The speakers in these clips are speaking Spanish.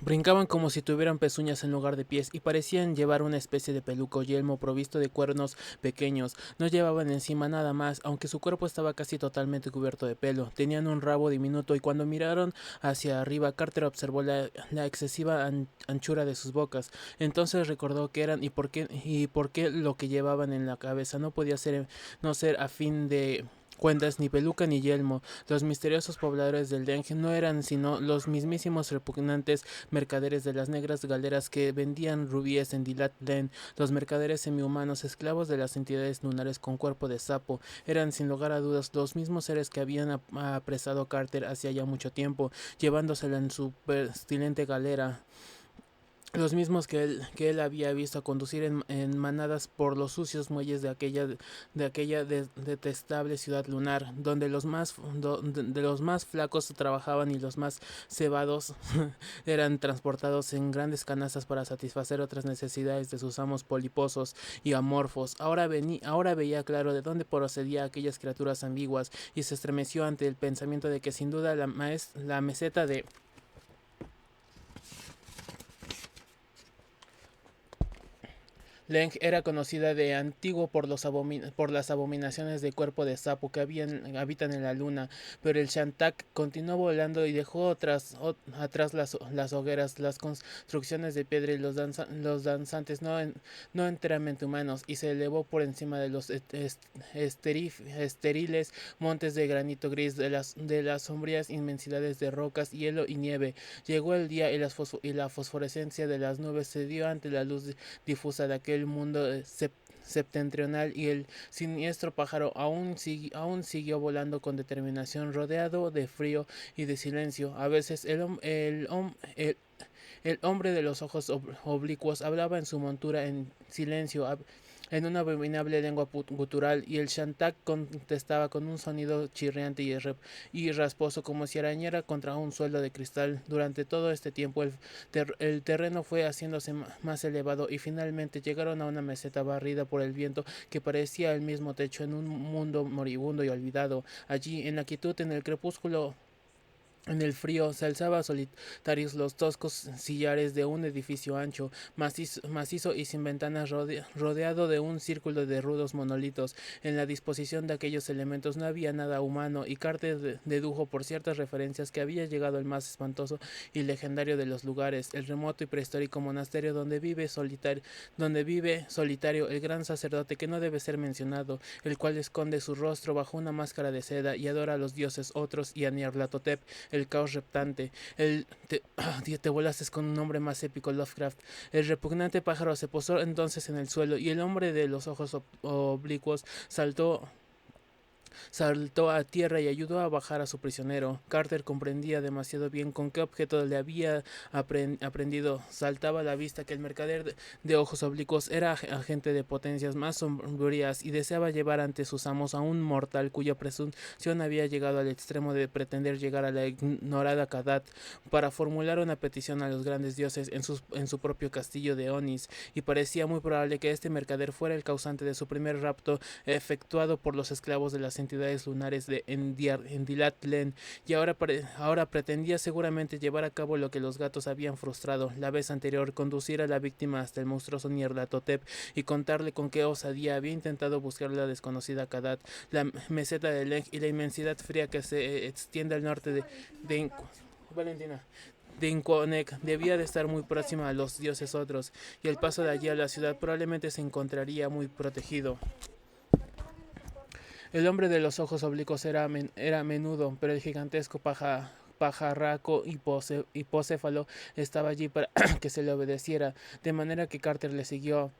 Brincaban como si tuvieran pezuñas en lugar de pies y parecían llevar una especie de peluco o yelmo provisto de cuernos pequeños. No llevaban encima nada más, aunque su cuerpo estaba casi totalmente cubierto de pelo. Tenían un rabo diminuto y cuando miraron hacia arriba, Carter observó la excesiva anchura de sus bocas. Entonces recordó qué eran y por qué lo que llevaban en la cabeza no podía ser no ser a fin de cuentas ni peluca ni yelmo. Los misteriosos pobladores del Deng no eran sino los mismísimos repugnantes mercaderes de las negras galeras que vendían rubíes en Dilat Len. Los mercaderes semihumanos, esclavos de las entidades lunares con cuerpo de sapo, eran sin lugar a dudas los mismos seres que habían apresado Carter hacía ya mucho tiempo, llevándosela en su pestilente galera, los mismos que él había visto conducir en manadas por los sucios muelles de aquella detestable ciudad lunar, donde de los más flacos trabajaban y los más cebados eran transportados en grandes canastas para satisfacer otras necesidades de sus amos poliposos y amorfos. Ahora veía claro de dónde procedían aquellas criaturas ambiguas y se estremeció ante el pensamiento de que sin duda la meseta de Leng era conocida de antiguo por las abominaciones de cuerpo de sapo que habitan en la luna, pero el Shantak continuó volando y dejó atrás las hogueras, las construcciones de piedra y los danzantes no enteramente humanos, y se elevó por encima de los estériles montes de granito gris, de las sombrías inmensidades de rocas, hielo y nieve. Llegó el día y la fosforescencia de las nubes se dio ante la luz difusa de aquel mundo septentrional, y el siniestro pájaro aún siguió volando con determinación, rodeado de frío y de silencio. A veces el hombre de los ojos oblicuos hablaba en su montura en silencio, en una abominable lengua gutural, y el Shantak contestaba con un sonido chirriante y rasposo, como si arañara contra un suelo de cristal. Durante todo este tiempo el terreno fue haciéndose más elevado y finalmente llegaron a una meseta barrida por el viento que parecía el mismo techo en un mundo moribundo y olvidado. Allí, en la quietud, en el crepúsculo, en el frío, se alzaban solitarios los toscos sillares de un edificio ancho, macizo y sin ventanas, rodeado de un círculo de rudos monolitos. En la disposición de aquellos elementos no había nada humano, y Carter dedujo por ciertas referencias que había llegado el más espantoso y legendario de los lugares, el remoto y prehistórico monasterio donde vive solitario el gran sacerdote que no debe ser mencionado, el cual esconde su rostro bajo una máscara de seda y adora a los dioses otros y a Nyarlathotep, el caos reptante. Te volaste con un nombre más épico, Lovecraft. El repugnante pájaro se posó entonces en el suelo, y el hombre de los ojos oblicuos saltó a tierra y ayudó a bajar a su prisionero. Carter comprendía demasiado bien con qué objeto le había aprendido. Saltaba a la vista que el mercader de ojos oblicuos era agente de potencias más sombrías y deseaba llevar ante sus amos a un mortal cuya presunción había llegado al extremo de pretender llegar a la ignorada Kadat para formular una petición a los grandes dioses en su propio castillo de Onis, y parecía muy probable que este mercader fuera el causante de su primer rapto efectuado por los esclavos de las entidades lunares de Endilat Len, y ahora pretendía seguramente llevar a cabo lo que los gatos habían frustrado la vez anterior: conducir a la víctima hasta el monstruoso Nyarlathotep y contarle con qué osadía había intentado buscar la desconocida Kadat, la meseta de Leng y la inmensidad fría que se extiende al norte de Valentina. Dinkonek debía de estar muy próxima a los dioses otros, y el paso de allí a la ciudad probablemente se encontraría muy protegido. El hombre de los ojos oblicuos era menudo, pero el gigantesco pajarraco hipocéfalo estaba allí para que se le obedeciera, de manera que Carter le siguió.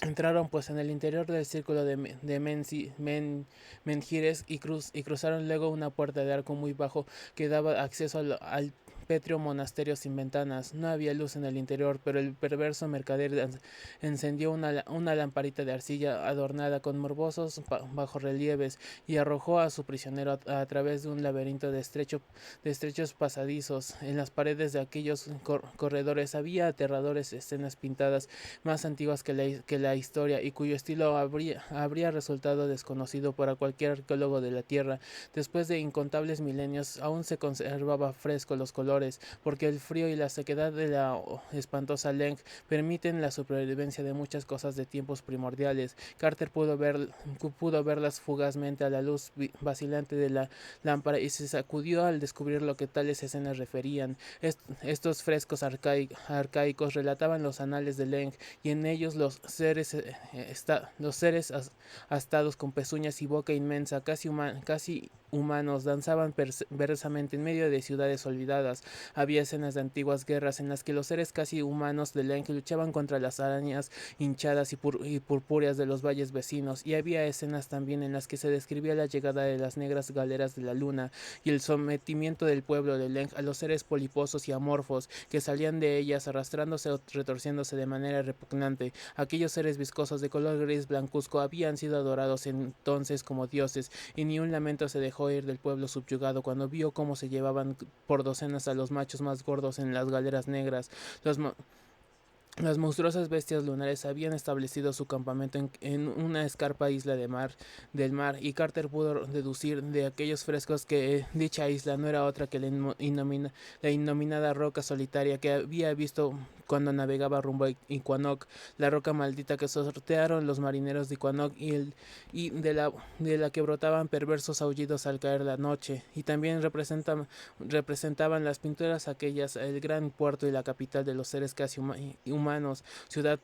Entraron pues en el interior del círculo de menhires y cruzaron luego una puerta de arco muy bajo que daba acceso al pétreo monasterio sin ventanas. No había luz en el interior, pero el perverso mercader encendió una lamparita de arcilla adornada con morbosos bajorrelieves y arrojó a su prisionero a través de un laberinto de estrechos pasadizos. En las paredes de aquellos corredores había aterradores escenas pintadas, más antiguas que la historia, y cuyo estilo habría resultado desconocido para cualquier arqueólogo de la Tierra. Después de incontables milenios, aún se conservaba fresco los colores temblores, porque el frío y la sequedad de la espantosa Leng permiten la supervivencia de muchas cosas de tiempos primordiales. Carter pudo verlas fugazmente a la luz vacilante de la lámpara y se sacudió al descubrir lo que tales escenas referían. Estos frescos arcaicos relataban los anales de Leng, y en ellos los seres astados con pezuñas y boca inmensa, casi humanos, danzaban perversamente en medio de ciudades olvidadas. Había escenas de antiguas guerras en las que los seres casi humanos de Leng luchaban contra las arañas hinchadas y purpúreas de los valles vecinos, y había escenas también en las que se describía la llegada de las negras galeras de la luna y el sometimiento del pueblo de Leng a los seres poliposos y amorfos que salían de ellas arrastrándose o retorciéndose de manera repugnante. Aquellos seres viscosos de color gris blancuzco habían sido adorados entonces como dioses, y ni un lamento se dejó oír del pueblo subyugado cuando vio cómo se llevaban por docenas a los machos más gordos en las galeras negras. Las monstruosas bestias lunares habían establecido su campamento en una escarpa isla del mar, y Carter pudo deducir de aquellos frescos que dicha isla no era otra que la innominada roca solitaria que había visto cuando navegaba rumbo a Iquanoc, la roca maldita que sortearon los marineros de Iquanoc y de la que brotaban perversos aullidos al caer la noche, y también representaban las pinturas aquellas el gran puerto y la capital de los seres casi humanos, ciudad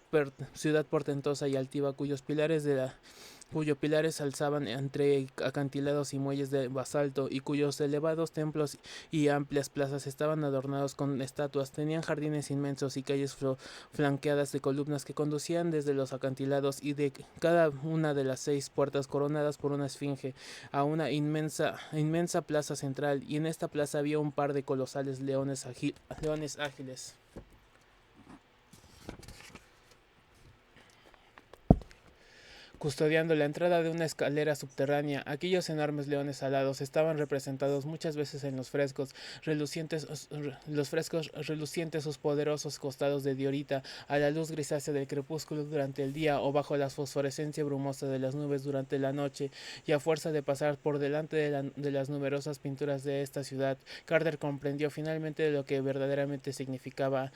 portentosa y altiva cuyos pilares alzaban entre acantilados y muelles de basalto, y cuyos elevados templos y amplias plazas estaban adornados con estatuas. Tenían jardines inmensos y calles flanqueadas de columnas que conducían desde los acantilados, y de cada una de las 6 puertas coronadas por una esfinge a una inmensa plaza central, y en esta plaza había un par de colosales leones ágiles. Custodiando la entrada de una escalera subterránea. Aquellos enormes leones alados estaban representados muchas veces en los frescos relucientes sus poderosos costados de diorita a la luz grisácea del crepúsculo durante el día, o bajo la fosforescencia brumosa de las nubes durante la noche, y a fuerza de pasar por delante de las numerosas pinturas de esta ciudad, Carter comprendió finalmente lo que verdaderamente significaban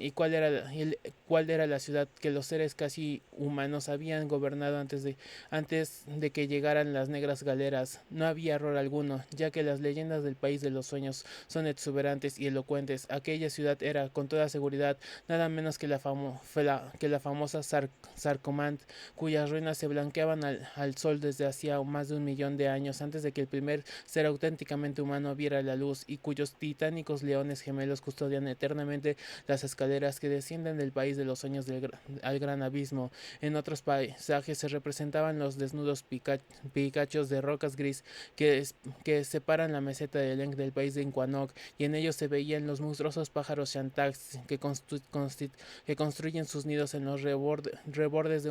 y cuál era la ciudad que los seres casi humanos habían gobernado antes de que llegaran las negras galeras. No había error alguno, ya que las leyendas del país de los sueños son exuberantes y elocuentes. Aquella ciudad era, con toda seguridad, nada menos que la famosa Sarcomant, cuyas ruinas se blanqueaban al sol desde hacía más de 1 millón de años antes de que el primer ser auténticamente humano viera la luz, y cuyos titánicos leones gemelos custodian eternamente las escaleras que descienden del país de los sueños al gran abismo. En otros paisajes se representaban los desnudos picachos de rocas gris que separan la meseta de Leng del país de Iquanoc, y en ellos se veían los monstruosos pájaros shantax que construyen sus nidos en los rebordes de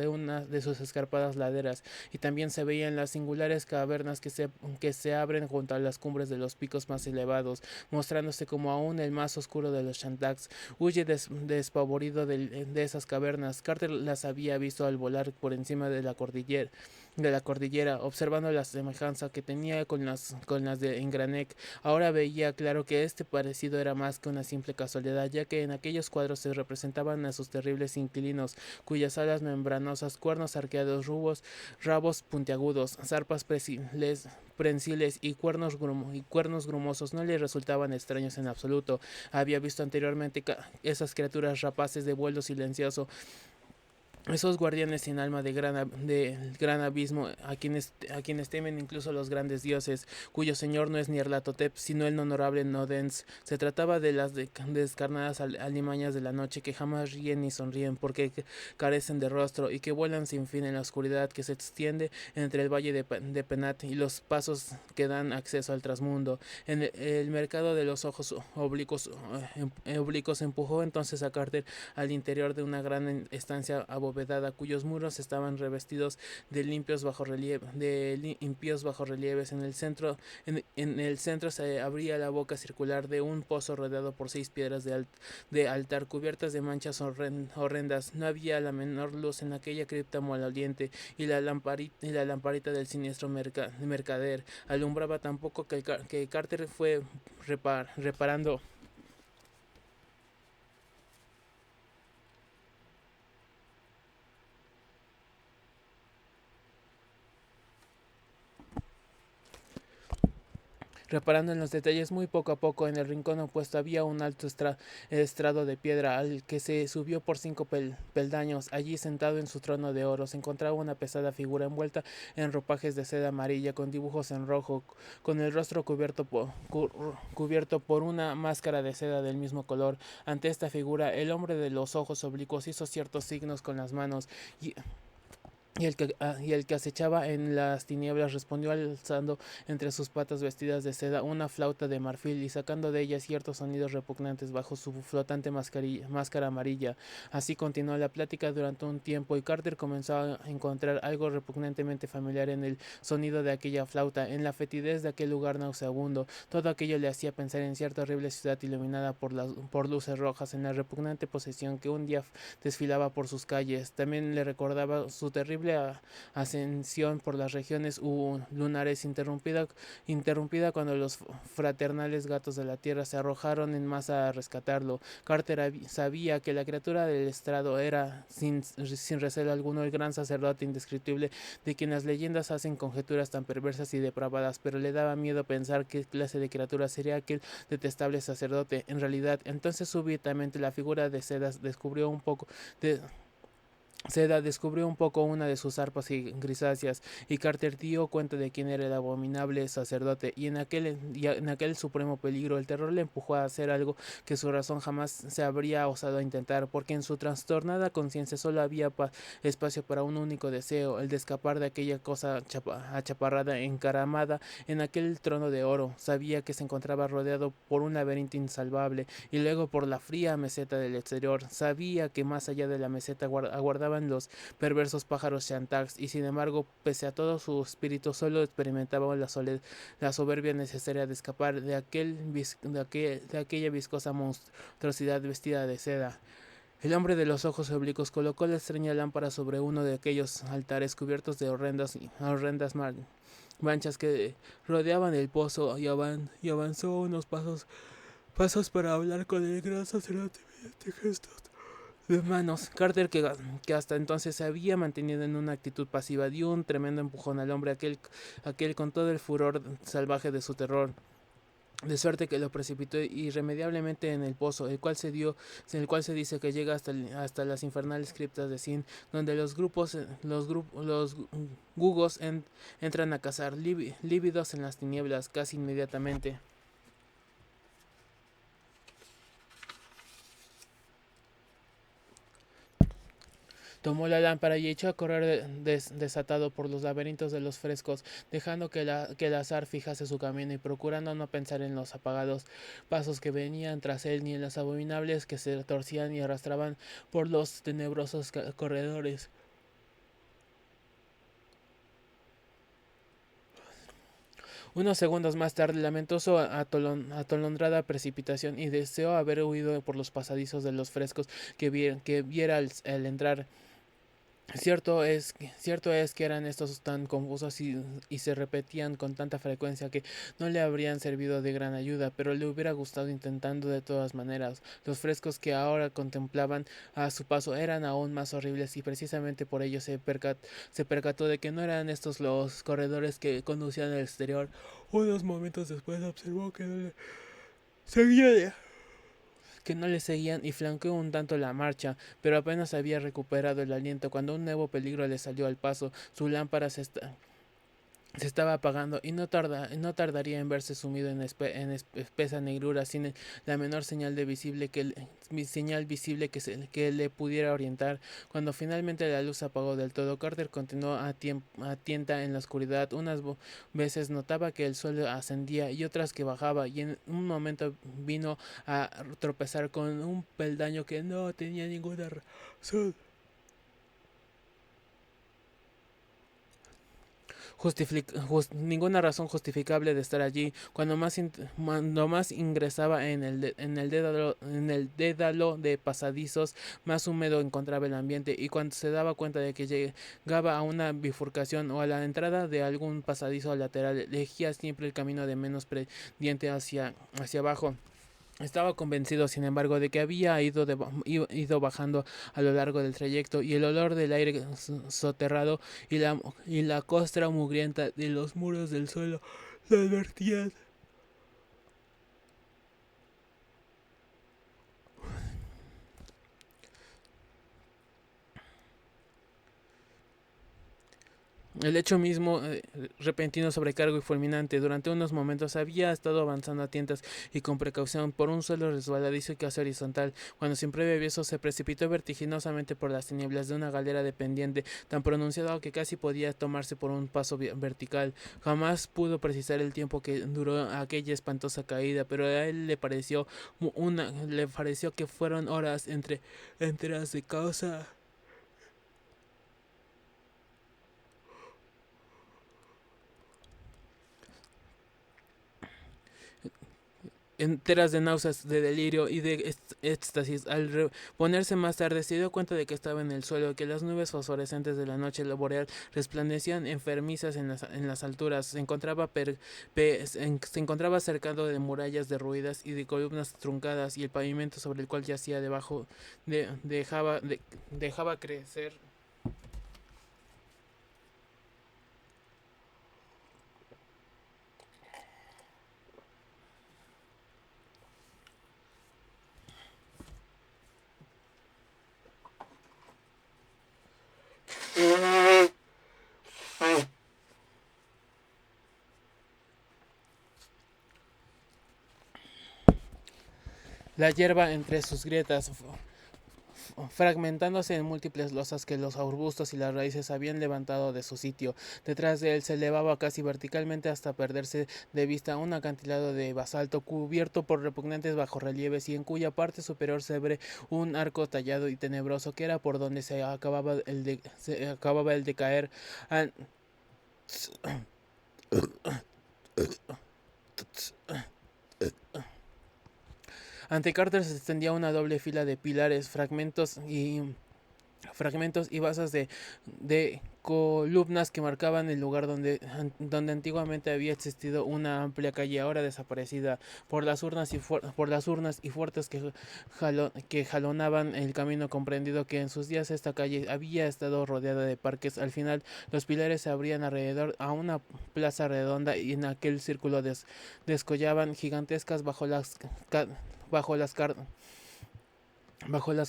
una de sus escarpadas laderas, y también se veían las singulares cavernas que se abren junto a las cumbres de los picos más elevados, mostrándose como aún el más oscuro de los shantax. Huye despavorido de esas cavernas. Carter las había visto al volar por encima de la cordillera, observando la semejanza que tenía con las de Ingranec. Ahora veía claro que este parecido era más que una simple casualidad, ya que en aquellos cuadros se representaban a sus terribles inquilinos, cuyas alas membranosas, cuernos arqueados, rabos puntiagudos, zarpas prensiles y cuernos grumosos no le resultaban extraños en absoluto. Había visto anteriormente esas criaturas rapaces de vuelo silencioso, esos guardianes sin alma del gran abismo, a quienes temen incluso los grandes dioses, cuyo señor no es Nyarlathotep, sino el honorable Nodens. Se trataba de las descarnadas alimañas de la noche, que jamás ríen ni sonríen porque carecen de rostro, y que vuelan sin fin en la oscuridad que se extiende entre el valle de Penat y los pasos que dan acceso al trasmundo. En el mercado de los ojos oblicuos empujó entonces a Carter al interior de una gran estancia abovedada abovedada, cuyos muros estaban revestidos de limpios bajorrelieves. En el centro se abría la boca circular de un pozo rodeado por 6 piedras de altar cubiertas de manchas horrendas. No había la menor luz en aquella cripta maloliente, y la lamparita del siniestro mercader alumbraba tan poco que Carter fue reparando. Reparando en los detalles, muy poco a poco, en el rincón opuesto había un alto estrado de piedra al que se subió por 5 peldaños. Allí, sentado en su trono de oro, se encontraba una pesada figura envuelta en ropajes de seda amarilla con dibujos en rojo, con el rostro cubierto por una máscara de seda del mismo color. Ante esta figura, el hombre de los ojos oblicuos hizo ciertos signos con las manos, y el que acechaba en las tinieblas respondió alzando entre sus patas vestidas de seda una flauta de marfil y sacando de ella ciertos sonidos repugnantes bajo su flotante máscara amarilla. Así continuó la plática durante un tiempo, y Carter comenzó a encontrar algo repugnantemente familiar en el sonido de aquella flauta, en la fetidez de aquel lugar nauseabundo. Todo aquello le hacía pensar en cierta horrible ciudad iluminada por luces rojas, en la repugnante posesión que un día desfilaba por sus calles. También le recordaba su terrible ascensión por las regiones lunares, interrumpida cuando los fraternales gatos de la tierra se arrojaron en masa a rescatarlo. Carter sabía que la criatura del estrado era, sin recelo alguno, el gran sacerdote indescriptible de quien las leyendas hacen conjeturas tan perversas y depravadas, pero le daba miedo pensar qué clase de criatura sería aquel detestable sacerdote. En realidad, entonces súbitamente la figura de Sedas descubrió un poco una de sus arpas grisáceas, y Carter dio cuenta de quién era el abominable sacerdote, y en aquel supremo peligro el terror le empujó a hacer algo que su razón jamás se habría osado a intentar, porque en su trastornada conciencia solo había espacio para un único deseo, el de escapar de aquella cosa achaparrada, encaramada en aquel trono de oro. Sabía que se encontraba rodeado por un laberinto insalvable, y luego por la fría meseta del exterior. Sabía que más allá de la meseta aguardaban los perversos pájaros Shantax, y sin embargo, pese a todo, su espíritu solo experimentaba la soberbia necesaria de escapar de aquella viscosa monstruosidad vestida de seda. El hombre de los ojos oblicuos colocó la extraña lámpara sobre uno de aquellos altares cubiertos de horrendas manchas que rodeaban el pozo, y avanzó unos pasos para hablar con el gran sacerdote mediante gestos de manos. Carter, que hasta entonces se había mantenido en una actitud pasiva, dio un tremendo empujón al hombre aquel con todo el furor salvaje de su terror, de suerte que lo precipitó irremediablemente en el pozo, el cual se dice que llega hasta las infernales criptas de Sin, donde los gugos entran a cazar, lívidos en las tinieblas, casi inmediatamente. Tomó la lámpara y echó a correr desatado por los laberintos de los frescos, dejando que el azar fijase su camino y procurando no pensar en los apagados pasos que venían tras él, ni en los abominables que se torcían y arrastraban por los tenebrosos corredores. Unos segundos más tarde lamentó su atolondrada precipitación, y deseó haber huido por los pasadizos de los frescos que viera al entrar. Cierto es que eran estos tan confusos y se repetían con tanta frecuencia que no le habrían servido de gran ayuda, pero le hubiera gustado intentando de todas maneras. Los frescos que ahora contemplaban a su paso eran aún más horribles, y precisamente por ello se percató de que no eran estos los corredores que conducían al exterior. Unos momentos después observó seguía que no le seguían, y flanqueó un tanto la marcha, pero apenas había recuperado el aliento cuando un nuevo peligro le salió al paso. Su lámpara se estaba apagando, y no tardaría en verse sumido en espesa negrura, sin la menor señal visible que le pudiera orientar. Cuando finalmente la luz se apagó del todo, Carter continuó a tienta en la oscuridad. Unas veces notaba que el suelo ascendía y otras que bajaba, y en un momento vino a tropezar con un peldaño que no tenía ninguna razón ninguna razón justificable de estar allí. Cuando más ingresaba en el dédalo de pasadizos, más húmedo encontraba el ambiente, y cuando se daba cuenta de que llegaba a una bifurcación o a la entrada de algún pasadizo lateral, elegía siempre el camino de menos pendiente hacia abajo. Estaba convencido, sin embargo, de que había ido bajando a lo largo del trayecto, y el olor del aire soterrado y la costra mugrienta de los muros del suelo lo advertían. El hecho mismo, repentino sobrecargo y fulminante, durante unos momentos había estado avanzando a tientas y con precaución por un suelo resbaladizo y casi horizontal, cuando sin previo aviso se precipitó vertiginosamente por las tinieblas de una galera de pendiente tan pronunciado que casi podía tomarse por un paso vertical. Jamás pudo precisar el tiempo que duró aquella espantosa caída, pero a él le pareció que fueron horas enteras de causa enteras de náuseas, de delirio y de éxtasis. Al ponerse más tarde se dio cuenta de que estaba en el suelo, que las nubes fosforescentes de la noche boreal resplandecían enfermizas en las alturas. Se encontraba cercado de murallas derruidas y de columnas truncadas, y el pavimento sobre el cual yacía dejaba crecer la hierba entre sus grietas, fragmentándose en múltiples losas que los arbustos y las raíces habían levantado de su sitio. Detrás de él se elevaba casi verticalmente hasta perderse de vista un acantilado de basalto cubierto por repugnantes bajorrelieves, y en cuya parte superior se abre un arco tallado y tenebroso, que era por donde se acababa el de caer. An- Ante Carter se extendía una doble fila de pilares, fragmentos y basas de columnas que marcaban el lugar donde antiguamente había existido una amplia calle, ahora desaparecida por las urnas y fuertes que jalonaban el camino, comprendido que en sus días esta calle había estado rodeada de parques. Al final los pilares se abrían alrededor a una plaza redonda, y en aquel círculo descollaban gigantescas bajo las car bajo las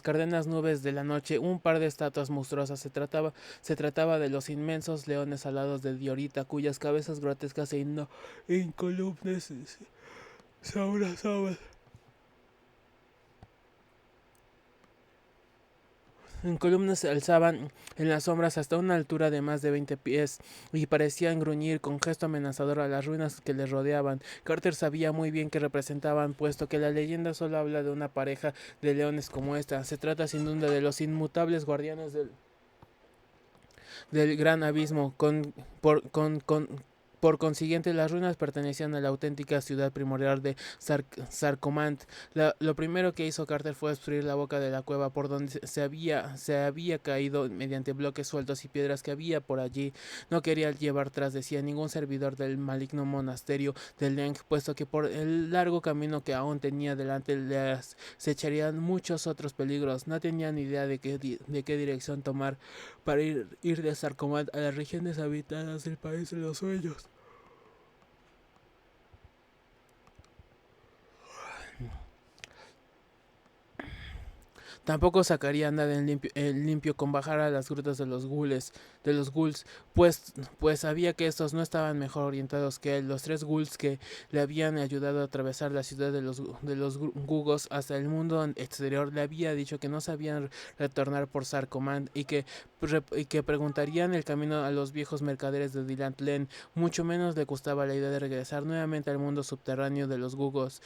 cardenas nubes de la noche un par de estatuas monstruosas. Se trataba de los inmensos leones alados de Diorita, cuyas cabezas grotescas e incolumnes se abrazaban en columnas, se alzaban en las sombras hasta una altura de más de 20 pies, y parecían gruñir con gesto amenazador a las ruinas que les rodeaban. Carter sabía muy bien que representaban, puesto que la leyenda solo habla de una pareja de leones como esta. Se trata sin duda de los inmutables guardianes del gran abismo. Por consiguiente, las ruinas pertenecían a la auténtica ciudad primordial de Sarcomant. Lo primero que hizo Carter fue obstruir la boca de la cueva por donde se había caído mediante bloques sueltos y piedras que había por allí. No quería llevar tras de sí a ningún servidor del maligno monasterio de Leng, puesto que por el largo camino que aún tenía delante se echarían muchos otros peligros. No tenía ni idea de qué dirección tomar para ir de Sarcomant a las regiones habitadas del país de los sueños. Tampoco sacaría nada en limpio con bajar a las grutas de los ghouls, pues sabía que estos no estaban mejor orientados que él. Los tres ghouls que le habían ayudado a atravesar la ciudad de los gugos hasta el mundo exterior le había dicho que no sabían retornar por Sarcomand, y que preguntarían el camino a los viejos mercaderes de Dylan Mucho menos le gustaba la idea de regresar nuevamente al mundo subterráneo de los gugos.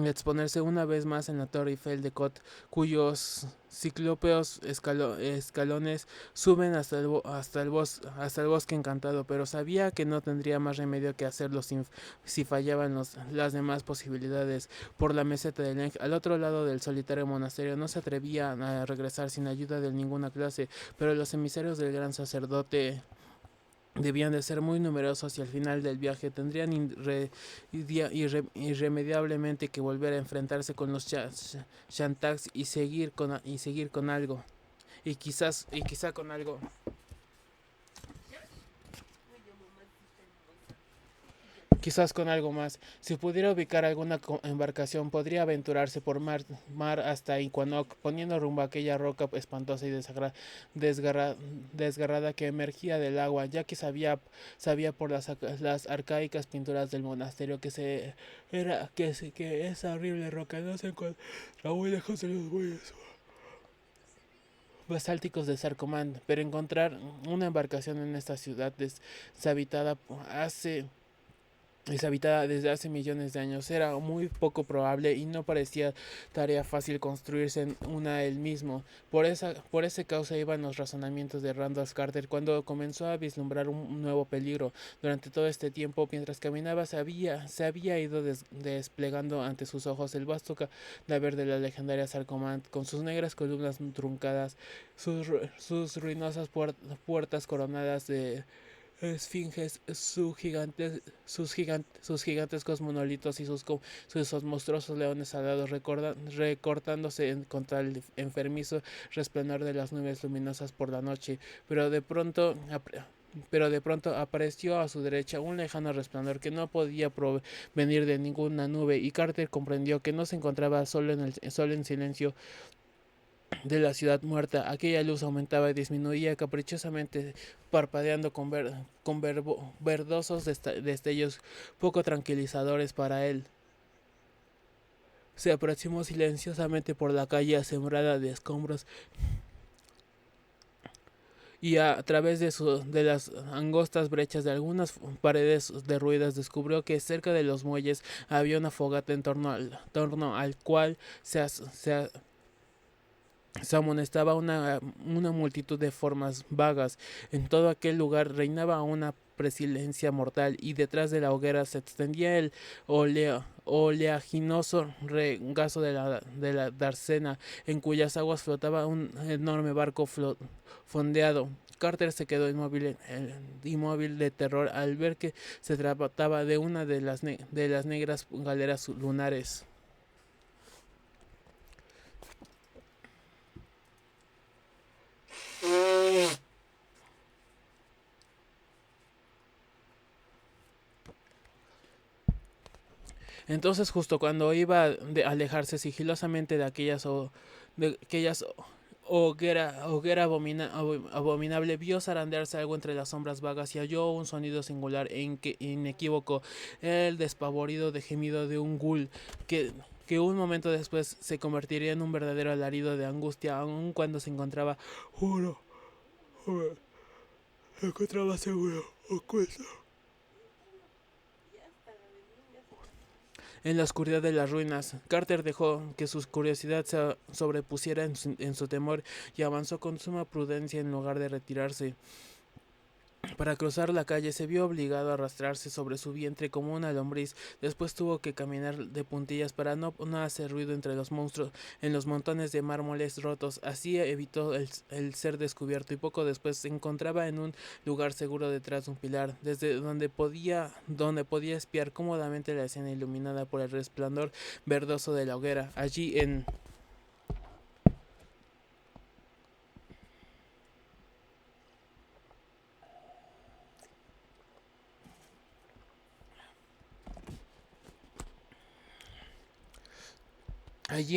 exponerse una vez más en la Torre Eiffel de Cot, cuyos ciclópeos escalones suben hasta el bosque encantado, pero sabía que no tendría más remedio que hacerlo si fallaban las demás posibilidades. Por la meseta de Leng, al otro lado del solitario monasterio, no se atrevía a regresar sin ayuda de ninguna clase, pero los emisarios del gran sacerdote debían de ser muy numerosos y al final del viaje tendrían irremediablemente que volver a enfrentarse con los Shantax y seguir con algo. Y quizá con algo. Quizás con algo más. Si pudiera ubicar alguna embarcación, podría aventurarse por mar hasta Inquanok, poniendo rumbo a aquella roca espantosa y desgarra, desgarrada que emergía del agua, ya que sabía por las arcaicas pinturas del monasterio que esa horrible roca no se encontraba muy lejos de los bueyes basálticos de Sarcomán, pero encontrar una embarcación en esta ciudad deshabitada deshabitada desde hace millones de años, era muy poco probable y no parecía tarea fácil construirse una él mismo. Por esa causa iban los razonamientos de Randall Carter cuando comenzó a vislumbrar un nuevo peligro. Durante todo este tiempo, mientras caminaba, se había ido desplegando ante sus ojos el vasto cadáver de la legendaria Sarcomand, con sus negras columnas truncadas, sus ruinosas puertas coronadas de esfinges, sus gigantescos monolitos y sus monstruosos leones alados recortándose contra el enfermizo resplandor de las nubes luminosas por la noche. Pero de pronto apareció a su derecha un lejano resplandor que no podía provenir de ninguna nube, y Carter comprendió que no se encontraba solo en silencio de la ciudad muerta. Aquella luz aumentaba y disminuía caprichosamente, parpadeando con verdosos destellos poco tranquilizadores para él. Se aproximó silenciosamente por la calle sembrada de escombros y a través de las angostas brechas de algunas paredes derruidas descubrió que cerca de los muelles había una fogata en torno al cual se amonestaba una multitud de formas vagas. En todo aquel lugar reinaba una pestilencia mortal, y detrás de la hoguera se extendía el oleaginoso regazo de la dársena, en cuyas aguas flotaba un enorme barco fondeado. Carter se quedó inmóvil de terror al ver que se trataba de una de las negras galeras lunares. Entonces, justo cuando iba a alejarse sigilosamente de aquellas hoguera abominable, vio zarandearse algo entre las sombras vagas y oyó un sonido singular inequívoco, el despavorido gemido de un ghoul que un momento después se convertiría en un verdadero alarido de angustia, aun cuando uno, se encontraba seguro, oculto en la oscuridad de las ruinas. Carter dejó que su curiosidad se sobrepusiera en su temor y avanzó con suma prudencia en lugar de retirarse. Para cruzar la calle se vio obligado a arrastrarse sobre su vientre como una lombriz. Después tuvo que caminar de puntillas para no hacer ruido entre los monstruos en los montones de mármoles rotos. Así evitó el ser descubierto, y poco después se encontraba en un lugar seguro detrás de un pilar, desde donde podía espiar cómodamente la escena iluminada por el resplandor verdoso de la hoguera. Allí,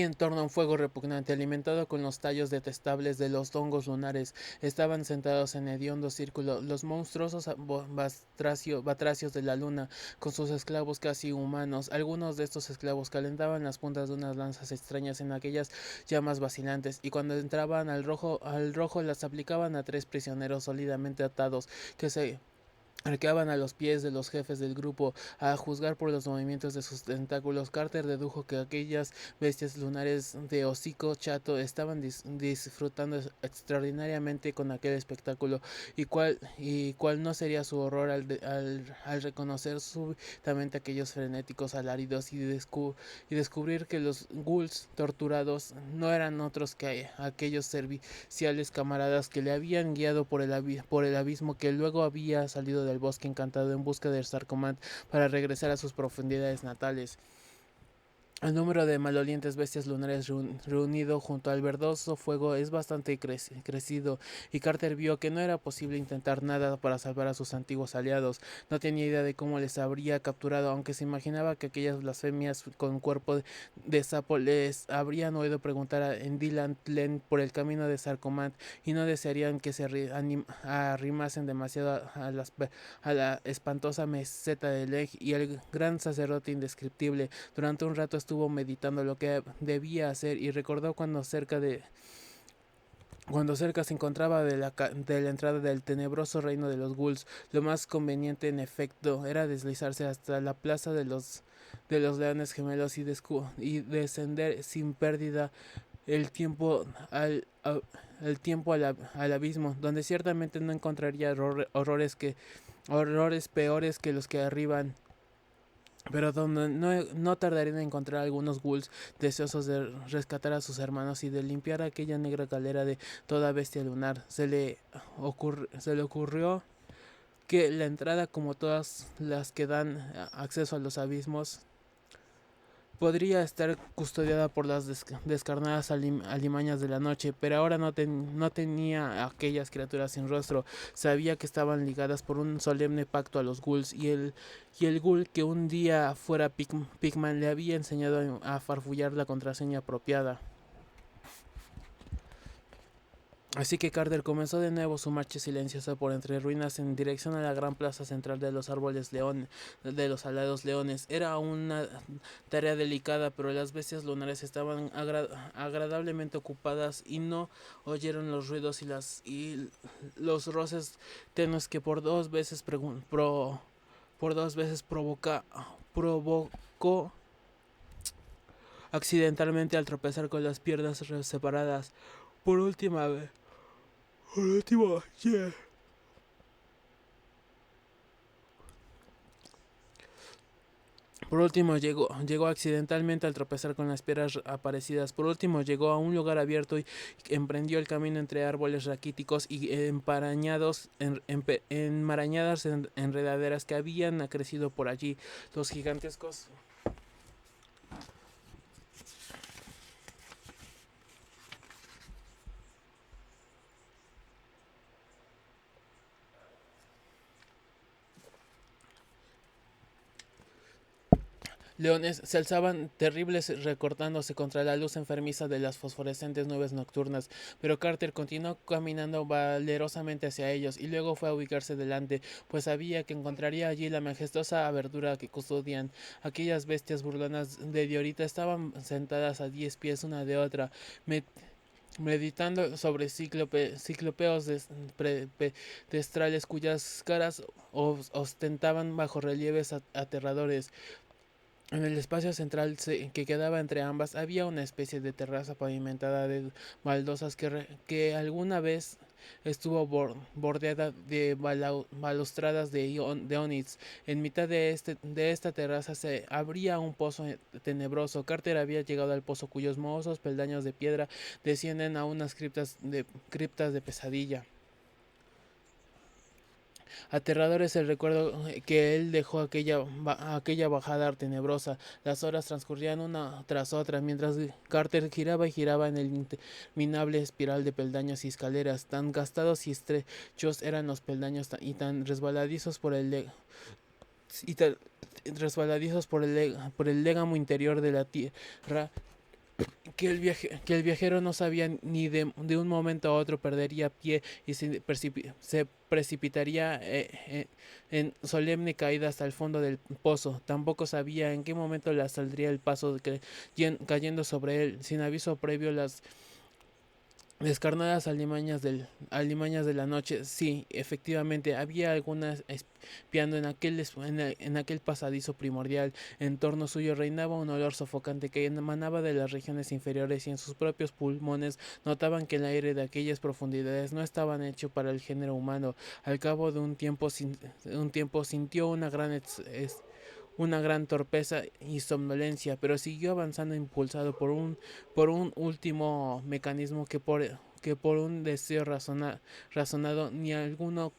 en torno a un fuego repugnante, alimentado con los tallos detestables de los hongos lunares, estaban sentados en hediondo círculo los monstruosos batracios de la luna, con sus esclavos casi humanos. Algunos de estos esclavos calentaban las puntas de unas lanzas extrañas en aquellas llamas vacilantes, y cuando entraban al rojo las aplicaban a tres prisioneros sólidamente atados, que se arqueaban a los pies de los jefes del grupo. A juzgar por los movimientos de sus tentáculos, Carter dedujo que aquellas bestias lunares de hocico chato estaban disfrutando extraordinariamente con aquel espectáculo, y cuál no sería su horror al reconocer súbitamente aquellos frenéticos alaridos y descubrir que los ghouls torturados no eran otros que aquellos serviciales camaradas que le habían guiado por el abismo, que luego había salido del bosque encantado en busca del Sarcomant para regresar a sus profundidades natales. El número de malolientes bestias lunares reunido junto al verdoso fuego es bastante crecido, y Carter vio que no era posible intentar nada para salvar a sus antiguos aliados. No tenía idea de cómo les habría capturado, aunque se imaginaba que aquellas blasfemias con cuerpo de sapo les habrían oído preguntar en Dylan Glen por el camino de Sarcomant, y no desearían que se arrimasen demasiado a la espantosa meseta de Leg. Y el gran sacerdote indescriptible durante un rato estuvo meditando lo que debía hacer, y recordó cuando cerca se encontraba de la entrada del tenebroso reino de los ghouls. Lo más conveniente, en efecto, era deslizarse hasta la plaza de los leones gemelos y descender sin pérdida el tiempo al abismo, donde ciertamente no encontraría horrores peores que los que arriban, pero donde no tardarían en encontrar algunos ghouls deseosos de rescatar a sus hermanos y de limpiar aquella negra galera de toda bestia lunar. Se le ocurrió que la entrada, como todas las que dan acceso a los abismos, podría estar custodiada por las descarnadas alimañas de la noche, pero ahora no tenía aquellas criaturas sin rostro. Sabía que estaban ligadas por un solemne pacto a los ghouls, y el ghoul que un día fuera Pigman le había enseñado a farfullar la contraseña apropiada. Así que Carter comenzó de nuevo su marcha silenciosa por entre ruinas en dirección a la gran plaza central de los de los alados leones. Era una tarea delicada, pero las bestias lunares estaban agradablemente ocupadas y no oyeron los ruidos y los roces tenues que por dos veces provocó accidentalmente al tropezar con las piernas separadas. Por última vez. Por último, yeah. Por último llegó accidentalmente al tropezar con las piedras aparecidas. Por último llegó a un lugar abierto y emprendió el camino entre árboles raquíticos y enmarañadas enredaderas que habían crecido por allí. Los gigantescos leones se alzaban terribles recortándose contra la luz enfermiza de las fosforescentes nubes nocturnas, pero Carter continuó caminando valerosamente hacia ellos, y luego fue a ubicarse delante, pues sabía que encontraría allí la majestuosa abertura que custodian. Aquellas bestias burlonas de Diorita estaban sentadas a 10 pies una de otra, meditando sobre ciclopeos pedestrales cuyas caras ostentaban bajorrelieves aterradores. En el espacio central que quedaba entre ambas había una especie de terraza pavimentada de baldosas que alguna vez estuvo bordeada de balustradas de onix. En mitad de esta terraza se abría un pozo tenebroso. Carter había llegado al pozo, cuyos mohosos peldaños de piedra descienden a unas criptas de pesadilla. Aterrador es el recuerdo que él dejó aquella bajada tenebrosa. Las horas transcurrían una tras otra, mientras Carter giraba y giraba en el interminable espiral de peldaños y escaleras. Tan gastados y estrechos eran los peldaños y tan resbaladizos por el légamo interior de la tierra, que el viajero no sabía ni de un momento a otro perdería pie y se precipitaría solemne caída hasta el fondo del pozo. Tampoco sabía en qué momento le saldría el paso cayendo sobre él. Sin aviso previo, las Descarnadas alimañas de la noche. Sí, efectivamente, había algunas espiando en aquel pasadizo primordial. En torno suyo reinaba un olor sofocante que emanaba de las regiones inferiores y en sus propios pulmones notaban que el aire de aquellas profundidades no estaban hecho para el género humano. Al cabo de un tiempo sintió una gran torpeza y somnolencia, pero siguió avanzando impulsado por un último mecanismo que por un deseo razonado ni alguno,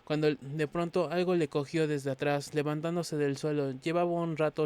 cuando de pronto algo le cogió desde atrás, levantándose del suelo. Llevaba un rato